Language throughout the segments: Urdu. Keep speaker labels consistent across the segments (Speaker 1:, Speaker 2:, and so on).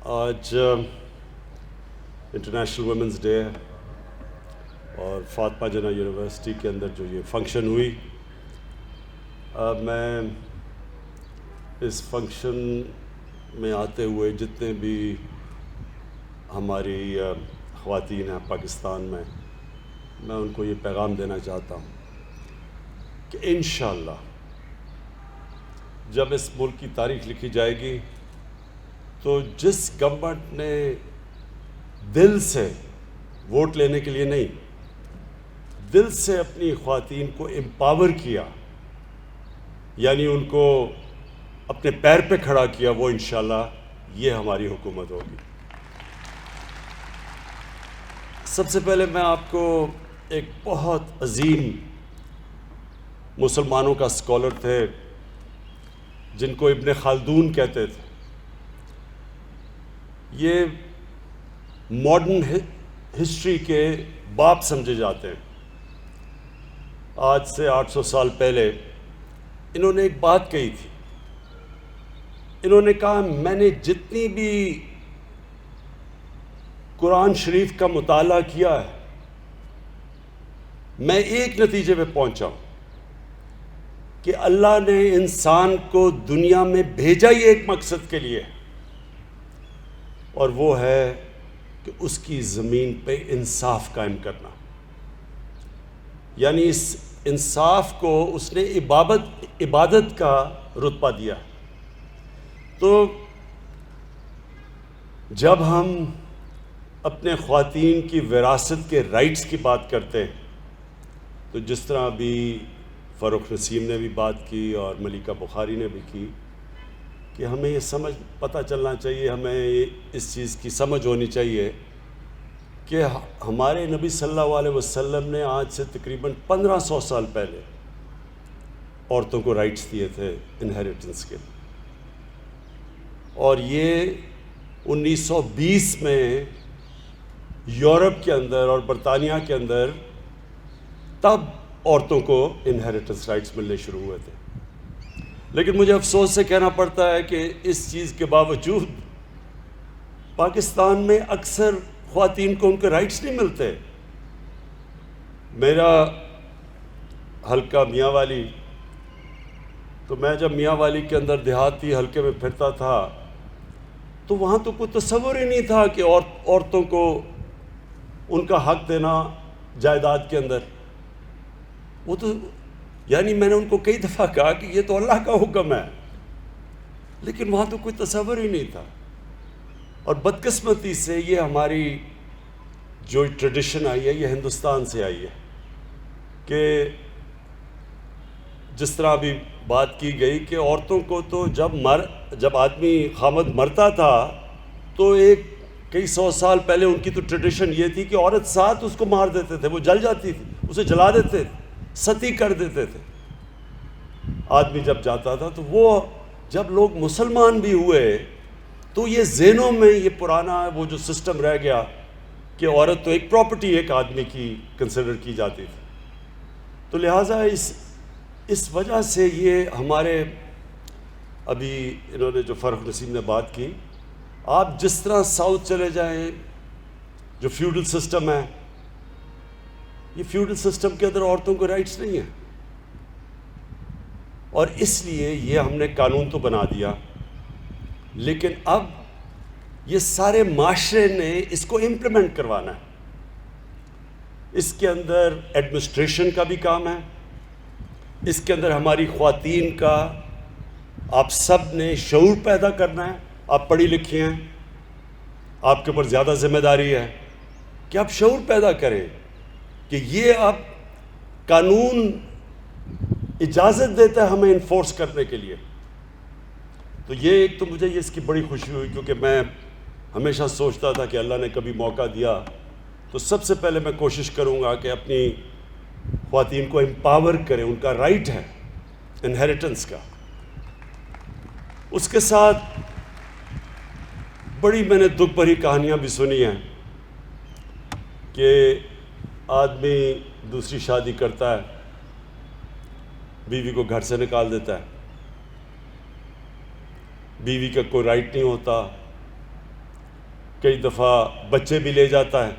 Speaker 1: آج انٹرنیشنل ویمنز ڈے ہے اور فاطمہ جناح یونیورسٹی کے اندر جو یہ فنکشن ہوئی، میں اس فنکشن میں آتے ہوئے جتنے بھی ہماری خواتین ہیں پاکستان میں ان کو یہ پیغام دینا چاہتا ہوں کہ انشاءاللہ جب اس ملک کی تاریخ لکھی جائے گی تو جس گورنمنٹ نے دل سے ووٹ لینے کے لیے نہیں، دل سے اپنی خواتین کو امپاور کیا، یعنی ان کو اپنے پیر پہ کھڑا کیا، وہ انشاءاللہ یہ ہماری حکومت ہوگی۔ سب سے پہلے میں آپ کو ایک بہت عظیم مسلمانوں کا اسکالر تھے جن کو ابن خلدون کہتے تھے، یہ ماڈرن ہسٹری کے باپ سمجھے جاتے ہیں۔ آج سے 800 سال پہلے انہوں نے ایک بات کہی تھی، انہوں نے کہا میں نے جتنی بھی قرآن شریف کا مطالعہ کیا ہے میں ایک نتیجے پہ پہنچا ہوں کہ اللہ نے انسان کو دنیا میں بھیجا ہی ایک مقصد کے لیے، اور وہ ہے کہ اس کی زمین پہ انصاف قائم کرنا، یعنی اس انصاف کو اس نے عبادت کا رتبہ دیا۔ تو جب ہم اپنے خواتین کی وراثت کے رائٹس کی بات کرتے ہیں تو جس طرح ابھی فاروق نسیم نے بھی بات کی اور ملیکہ بخاری نے بھی کی کہ ہمیں یہ پتہ چلنا چاہیے، ہمیں اس چیز کی سمجھ ہونی چاہیے کہ ہمارے نبی صلی اللہ علیہ وسلم نے آج سے تقریباً 1500 سال پہلے عورتوں کو رائٹس دیے تھے انہیریٹنس کے، اور یہ 1920 میں یورپ کے اندر اور برطانیہ کے اندر تب عورتوں کو انہیریٹنس رائٹس ملنے شروع ہوئے تھے۔ لیکن مجھے افسوس سے کہنا پڑتا ہے کہ اس چیز کے باوجود پاکستان میں اکثر خواتین کو ان کے رائٹس نہیں ملتے۔ میرا حلقہ میاں والی، تو میں جب میاں والی کے اندر دیہاتی حلقے میں پھرتا تھا تو وہاں تو کوئی تصور ہی نہیں تھا کہ عورتوں کو ان کا حق دینا جائیداد کے اندر، وہ تو یعنی میں نے ان کو کئی دفعہ کہا کہ یہ تو اللہ کا حکم ہے، لیکن وہاں تو کوئی تصور ہی نہیں تھا۔ اور بدقسمتی سے یہ ہماری جو ٹریڈیشن آئی ہے یہ ہندوستان سے آئی ہے کہ جس طرح ابھی بات کی گئی کہ عورتوں کو تو جب آدمی خامد مرتا تھا تو کئی 100 سال پہلے ان کی تو ٹریڈیشن یہ تھی کہ عورت ساتھ اس کو مار دیتے تھے، وہ جل جاتی تھی، اسے جلا دیتے تھے، ستی کر دیتے تھے۔ آدمی جب جاتا تھا تو وہ جب لوگ مسلمان بھی ہوئے تو یہ ذہنوں میں یہ پرانا وہ جو سسٹم رہ گیا کہ عورت تو ایک پراپرٹی ایک آدمی کی کنسیڈر کی جاتی تھی۔ تو لہٰذا اس وجہ سے یہ ہمارے ابھی انہوں نے جو فاروق نسیم نے بات کی، آپ جس طرح ساؤتھ چلے جائیں جو فیوڈل سسٹم ہے، یہ فیوڈل سسٹم کے اندر عورتوں کو رائٹس نہیں ہیں، اور اس لیے یہ ہم نے قانون تو بنا دیا، لیکن اب یہ سارے معاشرے نے اس کو امپلیمنٹ کروانا ہے۔ اس کے اندر ایڈمنسٹریشن کا بھی کام ہے، اس کے اندر ہماری خواتین کا آپ سب نے شعور پیدا کرنا ہے۔ آپ پڑھی لکھی ہیں، آپ کے اوپر زیادہ ذمہ داری ہے کہ آپ شعور پیدا کریں کہ یہ اب قانون اجازت دیتا ہے ہمیں انفورس کرنے کے لیے۔ تو یہ ایک تو مجھے اس کی بڑی خوشی ہوئی، کیونکہ میں ہمیشہ سوچتا تھا کہ اللہ نے کبھی موقع دیا تو سب سے پہلے میں کوشش کروں گا کہ اپنی خواتین کو امپاور کریں، ان کا رائٹ ہے انہیریٹنس کا۔ اس کے ساتھ بڑی میں نے دکھ بھری کہانیاں بھی سنی ہیں کہ آدمی دوسری شادی کرتا ہے، بیوی کو گھر سے نکال دیتا ہے، بیوی کا کوئی رائٹ نہیں ہوتا، کئی دفعہ بچے بھی لے جاتا ہے.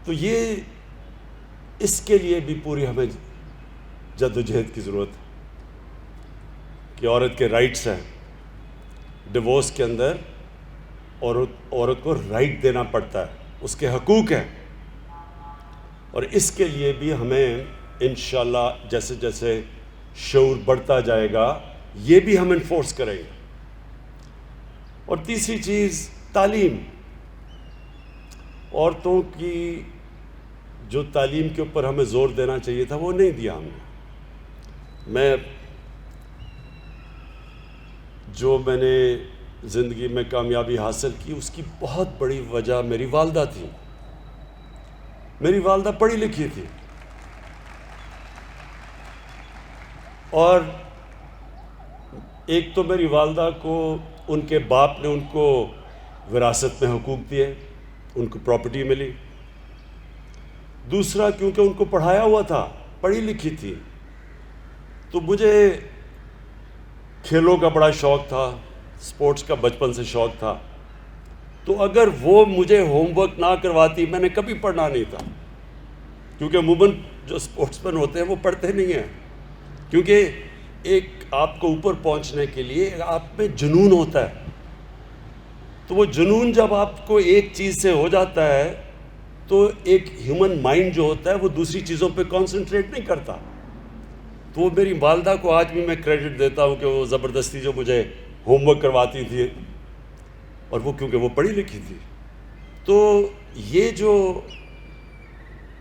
Speaker 1: تو یہ اس کے لیے بھی پوری ہمیں جدوجہد کی ضرورت ہے کہ عورت کے رائٹس ہیں. ڈیورس کے اندر عورت کو رائٹ دینا پڑتا ہے، اس کے حقوق ہیں، اور اس کے لیے بھی ہمیں انشاءاللہ جیسے جیسے شعور بڑھتا جائے گا یہ بھی ہم انفورس کریں گے. اور تیسری چیز تعلیم. عورتوں کی جو تعلیم کے اوپر ہمیں زور دینا چاہیے تھا وہ نہیں دیا ہم نے. میں نے زندگی میں کامیابی حاصل کی اس کی بہت بڑی وجہ میری والدہ تھی. میری والدہ پڑھی لکھی تھی، اور ایک تو میری والدہ کو ان کے باپ نے ان کو وراثت میں حقوق دیے، ان کو پراپرٹی ملی. دوسرا کیونکہ ان کو پڑھایا ہوا تھا، پڑھی لکھی تھی، تو مجھے کھیلوں کا بڑا شوق تھا، سپورٹس کا بچپن سے شوق تھا. تو اگر وہ مجھے ہوم ورک نہ کرواتی میں نے کبھی پڑھنا نہیں تھا، کیونکہ عموماً جو سپورٹس مین ہوتے ہیں وہ پڑھتے نہیں ہیں، کیونکہ ایک آپ کو اوپر پہنچنے کے لیے آپ میں جنون ہوتا ہے. تو وہ جنون جب آپ کو ایک چیز سے ہو جاتا ہے تو ایک ہیومن مائنڈ جو ہوتا ہے وہ دوسری چیزوں پہ کانسنٹریٹ نہیں کرتا. تو وہ میری والدہ کو آج بھی میں کریڈٹ دیتا ہوں کہ وہ زبردستی جو مجھے ہوم ورک کرواتی تھی، اور وہ کیونکہ وہ پڑھی لکھی تھی. تو یہ جو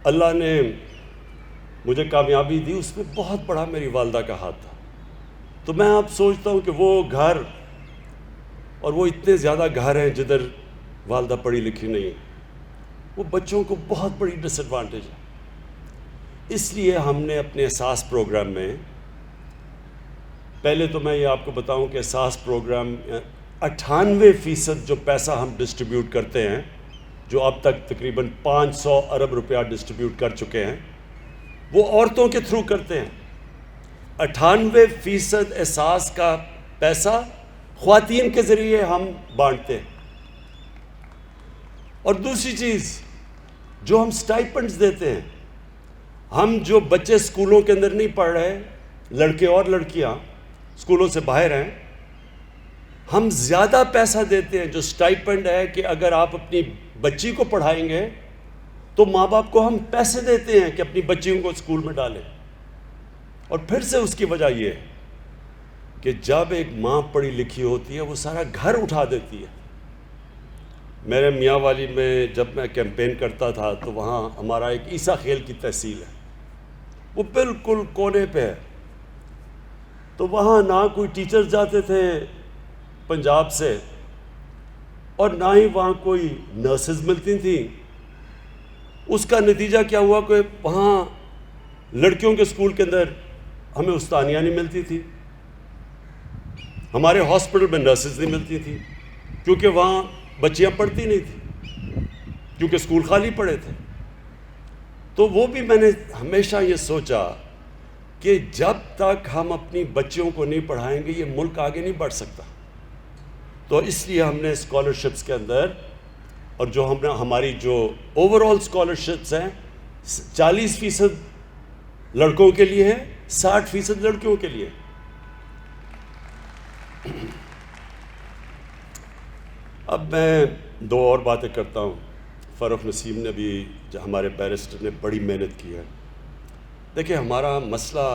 Speaker 1: اللہ نے مجھے کامیابی دی اس میں بہت بڑا میری والدہ کا ہاتھ تھا. تو میں اب سوچتا ہوں کہ وہ گھر، اور وہ اتنے زیادہ گھر ہیں جدھر والدہ پڑھی لکھی نہیں، وہ بچوں کو بہت بڑی ڈس ایڈوانٹیج ہے. اس لیے ہم نے اپنے اساس پروگرام میں، پہلے تو میں یہ آپ کو بتاؤں کہ اساس پروگرام 98% جو پیسہ ہم ڈسٹریبیوٹ کرتے ہیں، جو اب تک تقریباً 500 ارب روپیہ ڈسٹریبیوٹ کر چکے ہیں، وہ عورتوں کے تھرو کرتے ہیں. 98% اساس کا پیسہ خواتین کے ذریعے ہم بانٹتے ہیں. اور دوسری چیز جو ہم سٹائپنڈز دیتے ہیں، ہم جو بچے سکولوں کے اندر نہیں پڑھ رہے، لڑکے اور لڑکیاں سکولوں سے باہر ہیں، ہم زیادہ پیسہ دیتے ہیں. جو سٹائپنڈ ہے کہ اگر آپ اپنی بچی کو پڑھائیں گے تو ماں باپ کو ہم پیسے دیتے ہیں کہ اپنی بچیوں کو اسکول میں ڈالیں. اور پھر سے اس کی وجہ یہ ہے کہ جب ایک ماں پڑھی لکھی ہوتی ہے وہ سارا گھر اٹھا دیتی ہے. میرے میاں والی میں جب میں کیمپین کرتا تھا تو وہاں ہمارا ایک عیسیٰ خیل کی تحصیل ہے، وہ بالکل کونے پہ ہے. تو وہاں نہ کوئی ٹیچرز جاتے تھے پنجاب سے، اور نہ ہی وہاں کوئی نرسز ملتی تھیں. اس کا نتیجہ کیا ہوا کہ وہاں لڑکیوں کے اسکول کے اندر ہمیں استانیہ نہیں ملتی تھی، ہمارے ہاسپٹل میں نرسز نہیں ملتی تھیں، کیونکہ وہاں بچیاں پڑھتی نہیں تھیں، کیونکہ اسکول خالی پڑے تھے. تو وہ بھی میں نے ہمیشہ یہ سوچا کہ جب تک ہم اپنی بچیوں کو نہیں پڑھائیں گے یہ ملک آگے نہیں بڑھ سکتا. تو اس لیے ہم نے اسکالرشپس کے اندر، اور جو ہماری جو اوور آل اسکالرشپس ہیں 40% لڑکوں کے لیے ہیں، 60% لڑکیوں کے لیے. اب میں دو اور باتیں کرتا ہوں. فاروق نسیم نے بھی، جو ہمارے بیرسٹر نے بڑی محنت کی ہے. دیکھیں ہمارا مسئلہ،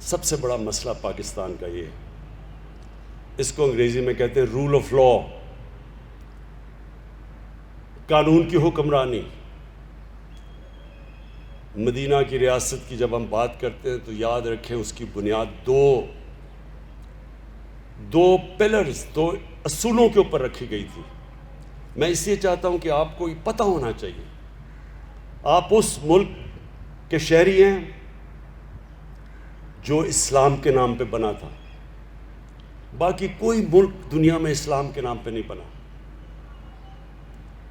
Speaker 1: سب سے بڑا مسئلہ پاکستان کا یہ ہے، اس کو انگریزی میں کہتے ہیں رول آف لا، قانون کی حکمرانی. مدینہ کی ریاست کی جب ہم بات کرتے ہیں تو یاد رکھیں اس کی بنیاد دو پلرز، دو اصولوں کے اوپر رکھی گئی تھی. میں اس لیے چاہتا ہوں کہ آپ کو یہ پتہ ہونا چاہیے، آپ اس ملک کے شہری ہیں جو اسلام کے نام پہ بنا تھا. باقی کوئی ملک دنیا میں اسلام کے نام پہ نہیں بنا.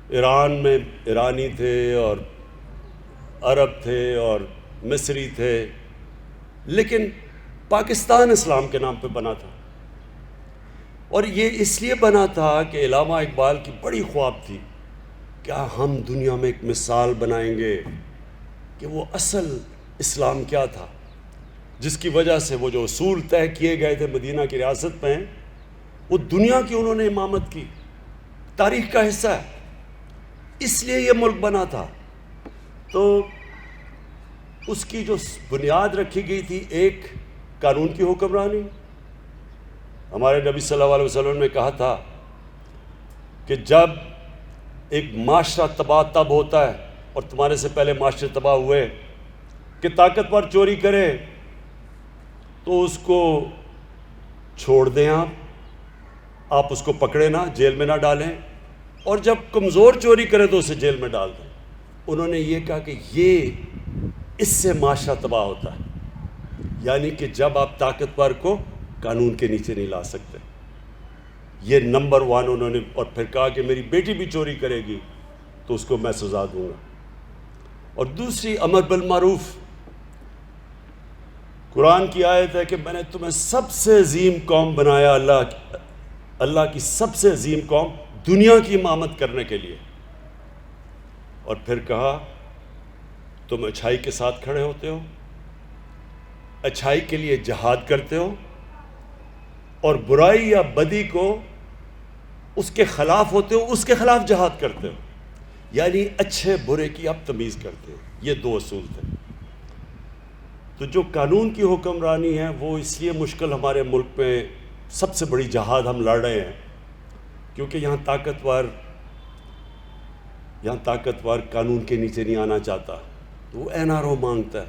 Speaker 1: ایران میں ایرانی تھے اور عرب تھے اور مصری تھے، لیکن پاکستان اسلام کے نام پہ بنا تھا. اور یہ اس لیے بنا تھا کہ علامہ اقبال کی بڑی خواب تھی کیا ہم دنیا میں ایک مثال بنائیں گے کہ وہ اصل اسلام کیا تھا، جس کی وجہ سے وہ جو اصول طے کیے گئے تھے مدینہ کی ریاست میں، وہ دنیا کی انہوں نے امامت کی، تاریخ کا حصہ ہے، اس لیے یہ ملک بنا تھا۔ تو اس کی جو بنیاد رکھی گئی تھی، ایک قانون کی حکمرانی۔ ہمارے نبی صلی اللہ علیہ وسلم نے کہا تھا کہ جب ایک معاشرہ تباہ تب ہوتا ہے، اور تمہارے سے پہلے معاشرے تباہ ہوئے، کہ طاقتور چوری کرے تو اس کو چھوڑ دیں، آپ اس کو پکڑے نہ، جیل میں نہ ڈالیں، اور جب کمزور چوری کرے تو اسے جیل میں ڈال دیں۔ انہوں نے یہ کہا کہ اس سے معاشرہ تباہ ہوتا ہے، یعنی کہ جب آپ طاقتور کو قانون کے نیچے نہیں لا سکتے۔ یہ نمبر 1 انہوں نے، اور پھر کہا کہ میری بیٹی بھی چوری کرے گی تو اس کو میں سزا دوں گا۔ اور دوسری امر بالمعروف، قرآن کی آیت ہے کہ میں نے تمہیں سب سے عظیم قوم بنایا، اللہ کی سب سے عظیم قوم دنیا کی امامت کرنے کے لیے۔ اور پھر کہا تم اچھائی کے ساتھ کھڑے ہوتے ہو، اچھائی کے لیے جہاد کرتے ہو، اور برائی یا بدی کو اس کے خلاف ہوتے ہو، اس کے خلاف جہاد کرتے ہو، یعنی اچھے برے کی آپ تمیز کرتے ہو۔ یہ 2 اصول تھے۔ تو جو قانون کی حکمرانی ہے وہ اس لیے مشکل ہمارے ملک میں، سب سے بڑی جہاد ہم لڑ رہے ہیں کیونکہ یہاں طاقتور قانون کے نیچے نہیں آنا چاہتا، تو وہ NRO مانگتا ہے،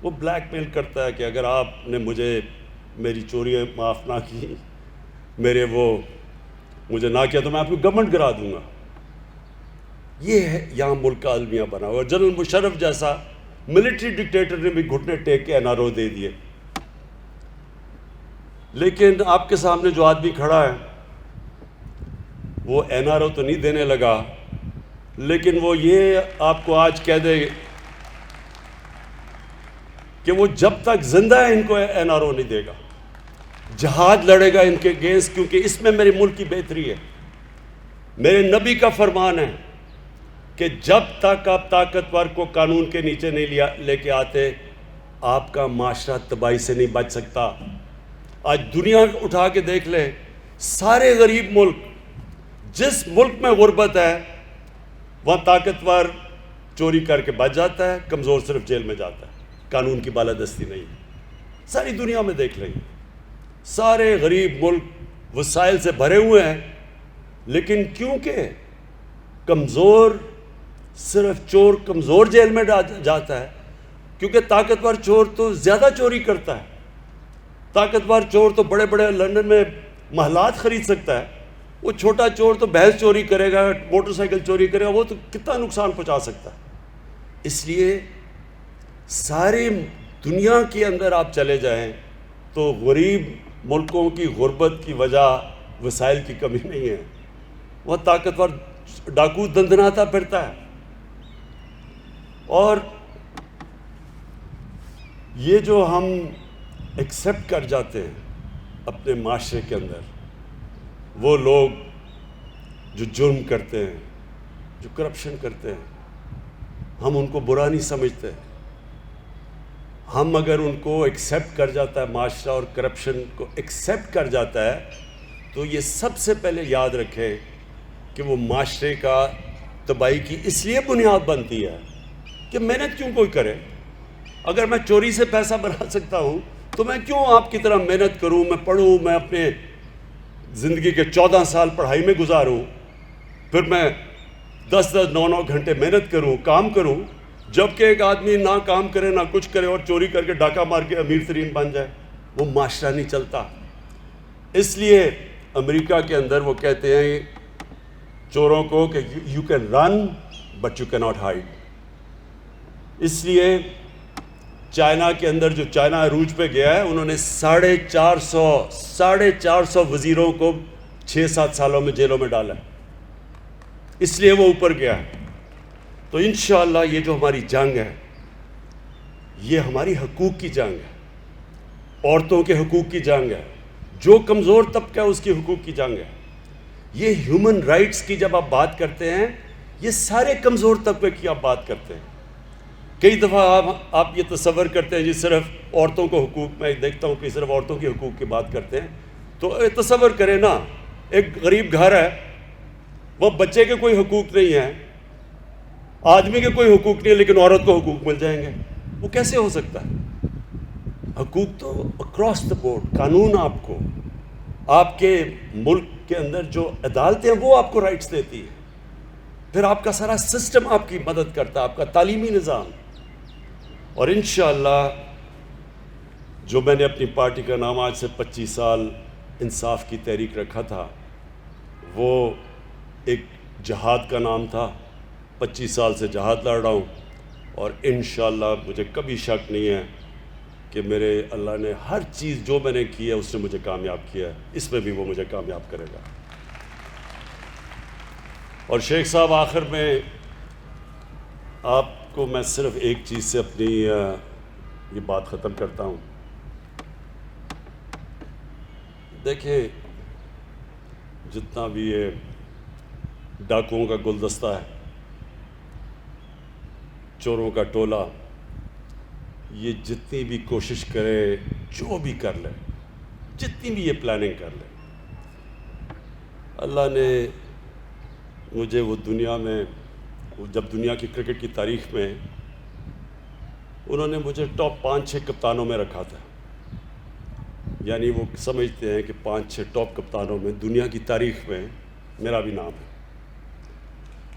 Speaker 1: وہ بلیک میل کرتا ہے کہ اگر آپ نے میری چوریاں معاف نہ کی، مجھے نہ کیا، تو میں آپ کو گورنمنٹ کرا دوں گا۔ یہ ہے یہاں ملک کا المیہ بنا ہوا۔ جنرل مشرف جیسا ملٹری ڈکٹیٹر نے بھی گھٹنے ٹیک کے NRO دے دیے۔ لیکن آپ کے سامنے جو آدمی کھڑا ہے وہ NRO تو نہیں دینے لگا، لیکن وہ یہ آپ کو آج کہہ دے کہ وہ جب تک زندہ ہے ان کو NRO نہیں دے گا، جہاد لڑے گا ان کے اگینسٹ، کیونکہ اس میں میرے ملک کی بہتری ہے۔ میرے نبی کا فرمان ہے کہ جب تک آپ طاقتور کو قانون کے نیچے نہیں لے کے آتے، آپ کا معاشرہ تباہی سے نہیں بچ سکتا۔ آج دنیا اٹھا کے دیکھ لے، سارے غریب ملک، جس ملک میں غربت ہے وہاں طاقتور چوری کر کے بچ جاتا ہے، کمزور صرف جیل میں جاتا ہے، قانون کی بالادستی نہیں ہے۔ ساری دنیا میں دیکھ لیں، سارے غریب ملک وسائل سے بھرے ہوئے ہیں، لیکن کیونکہ کمزور، صرف چور کمزور جیل میں جاتا ہے، کیونکہ طاقتور چور تو زیادہ چوری کرتا ہے۔ طاقتور چور تو بڑے بڑے لندن میں محلات خرید سکتا ہے، وہ چھوٹا چور تو بھینس چوری کرے گا، موٹر سائیکل چوری کرے گا، وہ تو کتنا نقصان پہنچا سکتا ہے۔ اس لیے ساری دنیا کے اندر آپ چلے جائیں تو غریب ملکوں کی غربت کی وجہ وسائل کی کمی نہیں ہے، وہ طاقتور ڈاکو دندناتا پھرتا ہے۔ اور یہ جو ہم ایکسیپٹ کر جاتے ہیں اپنے معاشرے کے اندر، وہ لوگ جو جرم کرتے ہیں، جو کرپشن کرتے ہیں، ہم ان کو برا نہیں سمجھتے۔ ہم اگر ان کو ایکسیپٹ کر جاتا ہے، معاشرہ اور کرپشن کو ایکسیپٹ کر جاتا ہے، تو یہ سب سے پہلے یاد رکھیں کہ وہ معاشرے کا تباہی کی اس لیے بنیاد بنتی ہے کہ محنت کیوں کوئی کرے۔ اگر میں چوری سے پیسہ بنا سکتا ہوں تو میں کیوں آپ کی طرح محنت کروں، میں پڑھوں، میں اپنے زندگی کے 14 سال پڑھائی میں گزاروں، پھر میں 10-10 9-9 گھنٹے محنت کروں، کام کروں، جبکہ ایک آدمی نہ کام کرے نہ کچھ کرے اور چوری کر کے ڈاکہ مار کے امیر ترین بن جائے، وہ معاشرہ نہیں چلتا۔ اس لیے امریکہ کے اندر وہ کہتے ہیں چوروں کو کہ you can run but you کی ناٹ ہائیڈ۔ اس لیے چائنا کے اندر، جو چائنا عروج پہ گیا ہے، انہوں نے 450 وزیروں کو 6-7 سالوں میں جیلوں میں ڈالا ہے، اس لیے وہ اوپر گیا ہے۔ تو انشاءاللہ یہ جو ہماری جنگ ہے، یہ ہماری حقوق کی جنگ ہے، عورتوں کے حقوق کی جنگ ہے، جو کمزور طبقہ ہے اس کی حقوق کی جنگ ہے. یہ ہیومن رائٹس کی جب آپ بات کرتے ہیں، یہ سارے کمزور طبقے کی آپ بات کرتے ہیں. کئی دفعہ آپ یہ تصور کرتے ہیں جی صرف عورتوں کو حقوق، میں دیکھتا ہوں کہ صرف عورتوں کی حقوق کی بات کرتے ہیں. تو تصور کریں نا، ایک غریب گھر ہے، وہ بچے کے کوئی حقوق نہیں ہیں، آدمی کے کوئی حقوق نہیں ہے، لیکن عورت کو حقوق مل جائیں گے. وہ کیسے ہو سکتا ہے؟ حقوق تو اکراس دا بورڈ، قانون آپ کے ملک کے اندر جو عدالتیں ہیں وہ آپ کو رائٹس دیتی ہے. پھر آپ کا سارا سسٹم آپ کی مدد کرتا ہے، آپ کا تعلیمی نظام. اور انشاءاللہ جو میں نے اپنی پارٹی کا نام آج سے 25 سال انصاف کی تحریک رکھا تھا، وہ ایک جہاد کا نام تھا. 25 سال سے جہاد لڑ رہا ہوں، اور انشاءاللہ مجھے کبھی شک نہیں ہے کہ میرے اللہ نے ہر چیز جو میں نے کی ہے اس نے مجھے کامیاب کیا ہے، اس میں بھی وہ مجھے کامیاب کرے گا. اور شیخ صاحب، آخر میں آپ کو میں صرف ایک چیز سے اپنی یہ بات ختم کرتا ہوں. دیکھیں، جتنا بھی یہ ڈاکوؤں کا گلدستہ ہے، چوروں کا ٹولہ، یہ جتنی بھی کوشش کرے، جو بھی کر لے، جتنی بھی یہ پلاننگ کر لے، اللہ نے مجھے وہ دنیا میں، جب دنیا کی کرکٹ کی تاریخ میں انہوں نے مجھے ٹاپ 5-6 کپتانوں میں رکھا تھا. یعنی وہ سمجھتے ہیں کہ 5-6 ٹاپ کپتانوں میں دنیا کی تاریخ میں میرا بھی نام ہے.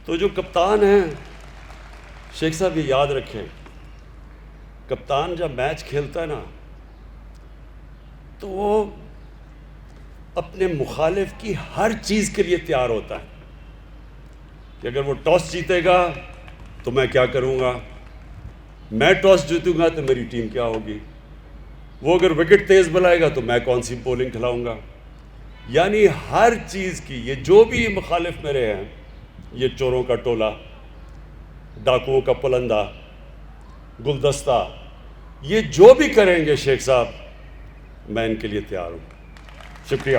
Speaker 1: تو جو کپتان ہیں، شیخ صاحب یہ یاد رکھیں، کپتان جب میچ کھیلتا ہے نا تو وہ اپنے مخالف کی ہر چیز کے لیے تیار ہوتا ہے کہ اگر وہ ٹاس جیتے گا تو میں کیا کروں گا، میں ٹاس جیتوں گا تو میری ٹیم کیا ہوگی، وہ اگر وکٹ تیز بلائے گا تو میں کون سی بولنگ کھلاؤں گا. یعنی ہر چیز کی، یہ جو بھی مخالف میرے ہیں، یہ چوروں کا ٹولہ، ڈاکوؤں کا پلندہ، گلدستہ، یہ جو بھی کریں گے شیخ صاحب، میں ان کے لیے تیار ہوں. شکریہ.